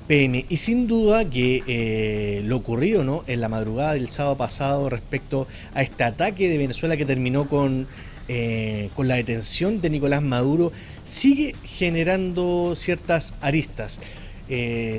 PM. Y sin duda que lo ocurrido, ¿no?, en la madrugada del sábado pasado respecto a este ataque de Venezuela que terminó con la detención de Nicolás Maduro, sigue generando ciertas aristas.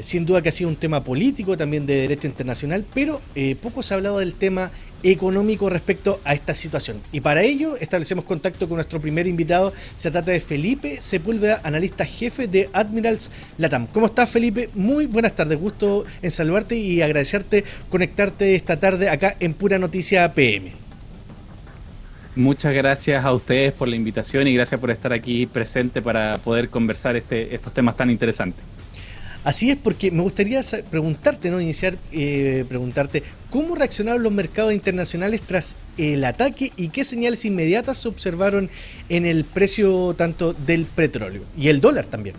Sin duda que ha sido un tema político, también de derecho internacional, pero poco se ha hablado del tema económico respecto a esta situación. Y para ello establecemos contacto con nuestro primer invitado. Se trata de Felipe Sepúlveda, analista jefe de Admirals Latam. ¿Cómo estás, Felipe? Muy buenas tardes, gusto en saludarte y agradecerte conectarte esta tarde acá en Pura Noticia PM. Muchas gracias a ustedes por la invitación y gracias por estar aquí presente para poder conversar estos temas tan interesantes. Así es, porque me gustaría preguntarte, ¿no? Preguntarte cómo reaccionaron los mercados internacionales tras el ataque y qué señales inmediatas se observaron en el precio tanto del petróleo y el dólar también.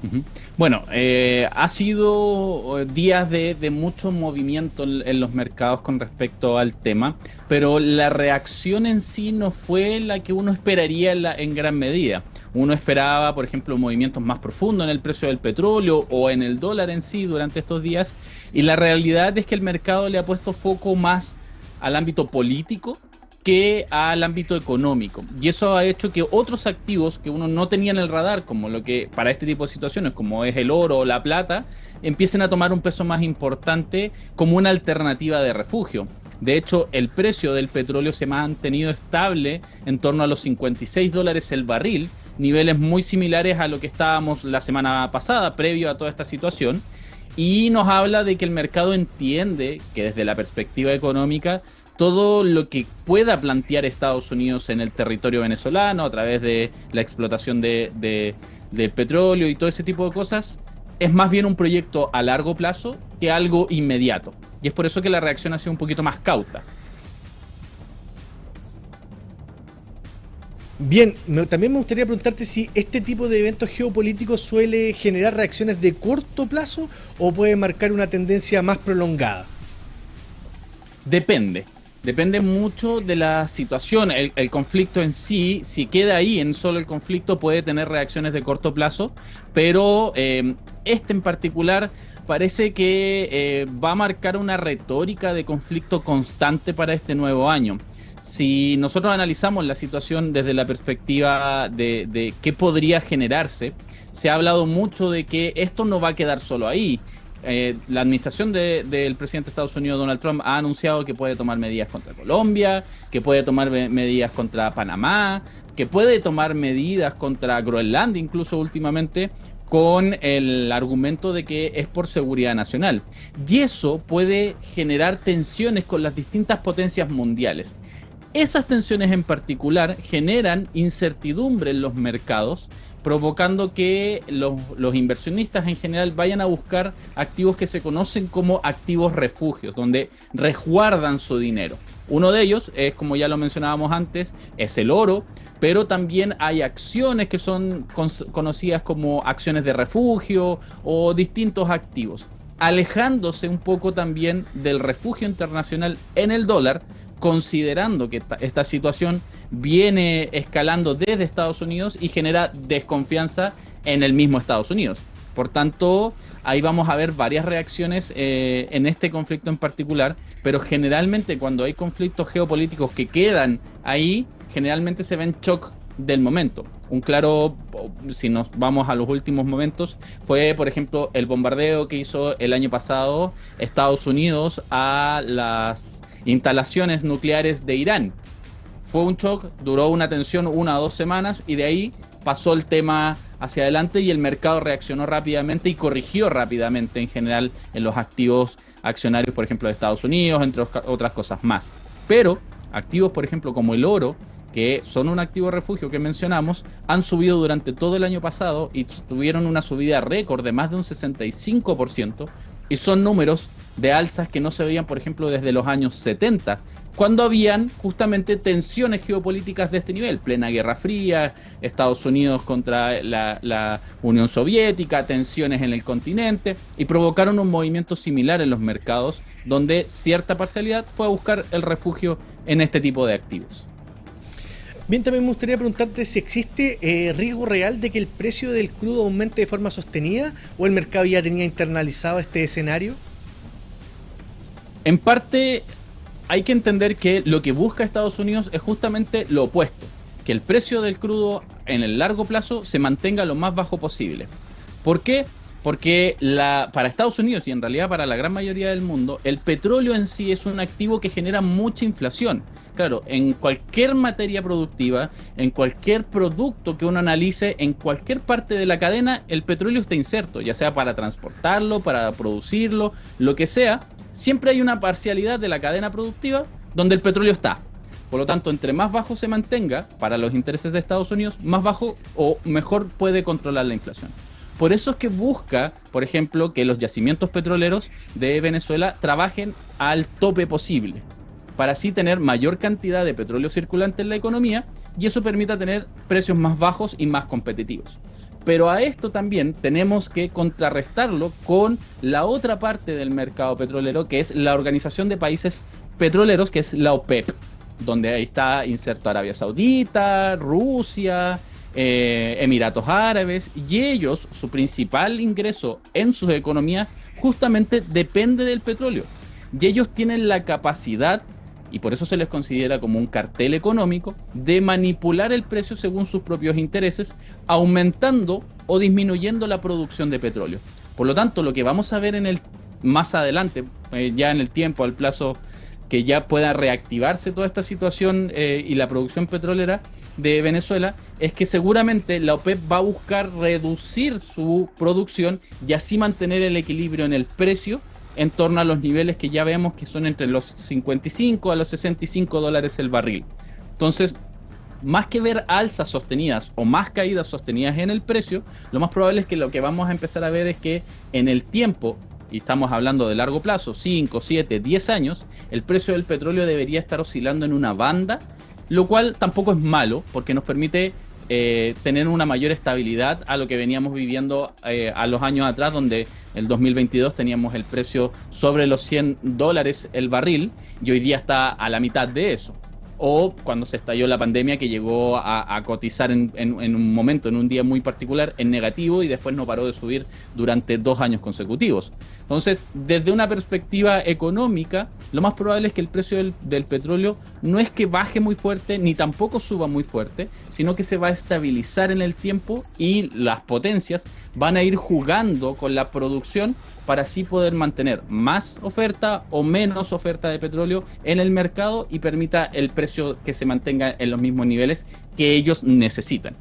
Ujú. Bueno, ha sido días de mucho movimiento en los mercados con respecto al tema, pero la reacción en sí no fue la que uno esperaría en gran medida. Uno esperaba, por ejemplo, movimientos más profundos en el precio del petróleo o en el dólar en sí durante estos días, y la realidad es que el mercado le ha puesto foco más al ámbito político que al ámbito económico. Y eso ha hecho que otros activos que uno no tenía en el radar, como lo que para este tipo de situaciones, como es el oro o la plata, empiecen a tomar un peso más importante como una alternativa de refugio. De hecho, el precio del petróleo se ha mantenido estable en torno a los $56 el barril, niveles muy similares a lo que estábamos la semana pasada, previo a toda esta situación. Y nos habla de que el mercado entiende que desde la perspectiva económica, todo lo que pueda plantear Estados Unidos en el territorio venezolano a través de la explotación del petróleo y todo ese tipo de cosas, es más bien un proyecto a largo plazo que algo inmediato. Y es por eso que la reacción ha sido un poquito más cauta. Bien, también me gustaría preguntarte si este tipo de eventos geopolíticos suele generar reacciones de corto plazo o puede marcar una tendencia más prolongada. Depende. Depende mucho de la situación. El conflicto en sí, si queda ahí en solo el conflicto, puede tener reacciones de corto plazo, pero este en particular parece que va a marcar una retórica de conflicto constante para este nuevo año. Si nosotros analizamos la situación desde la perspectiva de qué podría generarse, se ha hablado mucho de que esto no va a quedar solo ahí. La administración del presidente de Estados Unidos, Donald Trump, ha anunciado que puede tomar medidas contra Colombia, que puede tomar medidas contra Panamá, que puede tomar medidas contra Groenlandia, incluso últimamente, con el argumento de que es por seguridad nacional. Y eso puede generar tensiones con las distintas potencias mundiales. Esas tensiones en particular generan incertidumbre en los mercados, provocando que los inversionistas en general vayan a buscar activos que se conocen como activos refugios, donde resguardan su dinero. Uno de ellos es, como ya lo mencionábamos antes, es el oro, pero también hay acciones que son conocidas como acciones de refugio o distintos activos, alejándose un poco también del refugio internacional en el dólar, considerando que esta situación viene escalando desde Estados Unidos y genera desconfianza en el mismo Estados Unidos. Por tanto, ahí vamos a ver varias reacciones en este conflicto en particular, pero generalmente cuando hay conflictos geopolíticos que quedan ahí, generalmente se ven shock del momento. Un claro, si nos vamos a los últimos momentos, fue, por ejemplo, el bombardeo que hizo el año pasado Estados Unidos a las instalaciones nucleares de Irán. Fue un shock, duró una tensión 1 o 2 semanas y de ahí pasó el tema hacia adelante y el mercado reaccionó rápidamente y corrigió rápidamente en general en los activos accionarios, por ejemplo, de Estados Unidos, entre otras cosas más. Pero activos, por ejemplo, como el oro, que son un activo refugio que mencionamos, han subido durante todo el año pasado y tuvieron una subida récord de más de un 65%, y son números de alzas que no se veían, por ejemplo, desde los años 70, cuando habían justamente tensiones geopolíticas de este nivel, plena Guerra Fría, Estados Unidos contra la Unión Soviética, tensiones en el continente, y provocaron un movimiento similar en los mercados, donde cierta parcialidad fue a buscar el refugio en este tipo de activos. Bien, también me gustaría preguntarte si existe riesgo real de que el precio del crudo aumente de forma sostenida o el mercado ya tenía internalizado este escenario. En parte, hay que entender que lo que busca Estados Unidos es justamente lo opuesto, que el precio del crudo en el largo plazo se mantenga lo más bajo posible. ¿Por qué? Porque para Estados Unidos y en realidad para la gran mayoría del mundo, el petróleo en sí es un activo que genera mucha inflación. Claro, en cualquier materia productiva, en cualquier producto que uno analice, en cualquier parte de la cadena, el petróleo está inserto, ya sea para transportarlo, para producirlo, lo que sea. Siempre hay una parcialidad de la cadena productiva donde el petróleo está. Por lo tanto, entre más bajo se mantenga para los intereses de Estados Unidos, más bajo o mejor puede controlar la inflación. Por eso es que busca, por ejemplo, que los yacimientos petroleros de Venezuela trabajen al tope posible, para así tener mayor cantidad de petróleo circulante en la economía y eso permita tener precios más bajos y más competitivos. Pero a esto también tenemos que contrarrestarlo con la otra parte del mercado petrolero, que es la Organización de Países Petroleros, que es la OPEP, donde ahí está inserto Arabia Saudita, Rusia, Emiratos Árabes, y ellos, su principal ingreso en sus economías justamente depende del petróleo. Y ellos tienen la capacidad, y por eso se les considera como un cartel económico, de manipular el precio según sus propios intereses, aumentando o disminuyendo la producción de petróleo. Por lo tanto, lo que vamos a ver más adelante, ya en el tiempo, al plazo que ya pueda reactivarse toda esta situación y la producción petrolera de Venezuela, es que seguramente la OPEP va a buscar reducir su producción y así mantener el equilibrio en el precio en torno a los niveles que ya vemos que son entre los 55 a los 65 dólares el barril. Entonces, más que ver alzas sostenidas o más caídas sostenidas en el precio, lo más probable es que lo que vamos a empezar a ver es que en el tiempo, y estamos hablando de largo plazo, 5, 7, 10 años, el precio del petróleo debería estar oscilando en una banda, lo cual tampoco es malo, porque nos permite tener una mayor estabilidad a lo que veníamos viviendo a los años atrás, donde el 2022 teníamos el precio sobre los 100 dólares el barril, y hoy día está a la mitad de eso. O cuando se estalló la pandemia, que llegó a cotizar en un momento, en un día muy particular, en negativo, y después no paró de subir durante 2 años consecutivos. Entonces, desde una perspectiva económica, lo más probable es que el precio del petróleo no es que baje muy fuerte, ni tampoco suba muy fuerte, sino que se va a estabilizar en el tiempo y las potencias van a ir jugando con la producción para así poder mantener más oferta o menos oferta de petróleo en el mercado y permita el precio que se mantenga en los mismos niveles que ellos necesitan.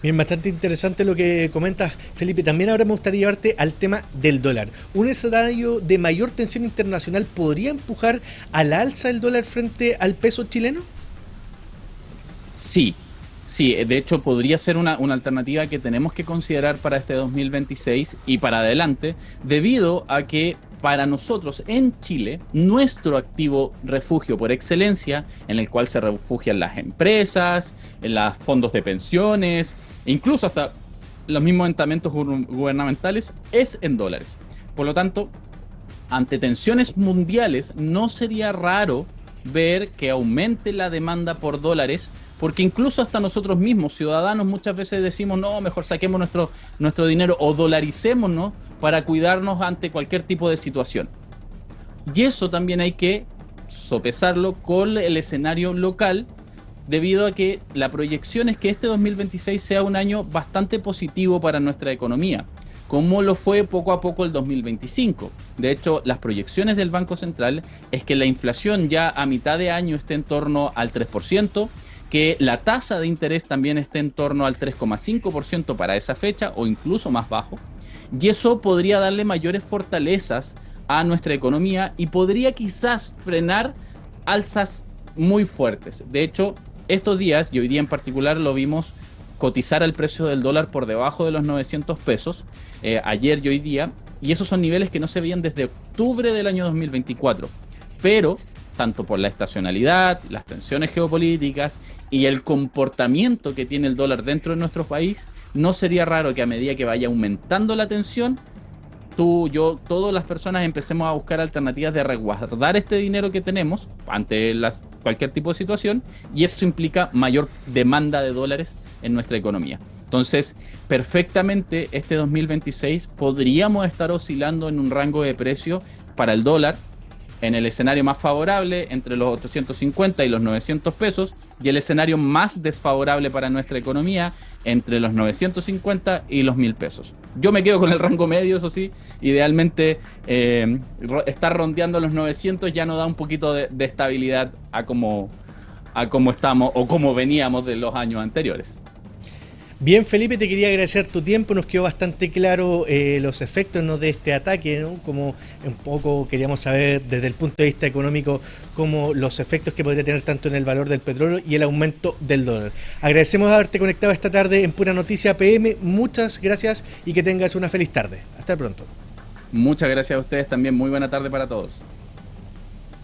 Bien, bastante interesante lo que comentas, Felipe. También ahora me gustaría llevarte al tema del dólar. ¿Un escenario de mayor tensión internacional podría empujar al alza el dólar frente al peso chileno? Sí, de hecho podría ser una alternativa que tenemos que considerar para este 2026 y para adelante, debido a que para nosotros en Chile, nuestro activo refugio por excelencia, en el cual se refugian las empresas, en los fondos de pensiones, e incluso hasta los mismos estamentos gubernamentales, es en dólares. Por lo tanto, ante tensiones mundiales, no sería raro ver que aumente la demanda por dólares, porque incluso hasta nosotros mismos, ciudadanos, muchas veces decimos, no, mejor saquemos nuestro dinero o dolaricémonos para cuidarnos ante cualquier tipo de situación. Y eso también hay que sopesarlo con el escenario local, debido a que la proyección es que este 2026 sea un año bastante positivo para nuestra economía, como lo fue poco a poco el 2025. De hecho, las proyecciones del Banco Central es que la inflación ya a mitad de año esté en torno al 3%, que la tasa de interés también esté en torno al 3,5% para esa fecha o incluso más bajo, y eso podría darle mayores fortalezas a nuestra economía y podría quizás frenar alzas muy fuertes. De hecho, estos días, y hoy día en particular, lo vimos cotizar el precio del dólar por debajo de los 900 pesos, ayer y hoy día, y esos son niveles que no se veían desde octubre del año 2024, pero tanto por la estacionalidad, las tensiones geopolíticas y el comportamiento que tiene el dólar dentro de nuestro país, no sería raro que a medida que vaya aumentando la tensión, tú, yo, todas las personas empecemos a buscar alternativas de resguardar este dinero que tenemos ante cualquier tipo de situación, y eso implica mayor demanda de dólares en nuestra economía. Entonces, perfectamente este 2026 podríamos estar oscilando en un rango de precio para el dólar en el escenario más favorable entre los 850 y los 900 pesos, y el escenario más desfavorable para nuestra economía entre los 950 y los 1000 pesos. Yo me quedo con el rango medio, eso sí. Idealmente estar rondeando los 900 ya nos da un poquito de estabilidad a cómo estamos o cómo veníamos de los años anteriores. Bien, Felipe, te quería agradecer tu tiempo. Nos quedó bastante claro los efectos, ¿no?, de este ataque, ¿no? Como un poco queríamos saber desde el punto de vista económico como los efectos que podría tener tanto en el valor del petróleo y el aumento del dólar. Agradecemos haberte conectado esta tarde en Pura Noticia PM. Muchas gracias y que tengas una feliz tarde. Hasta pronto. Muchas gracias a ustedes también. Muy buena tarde para todos.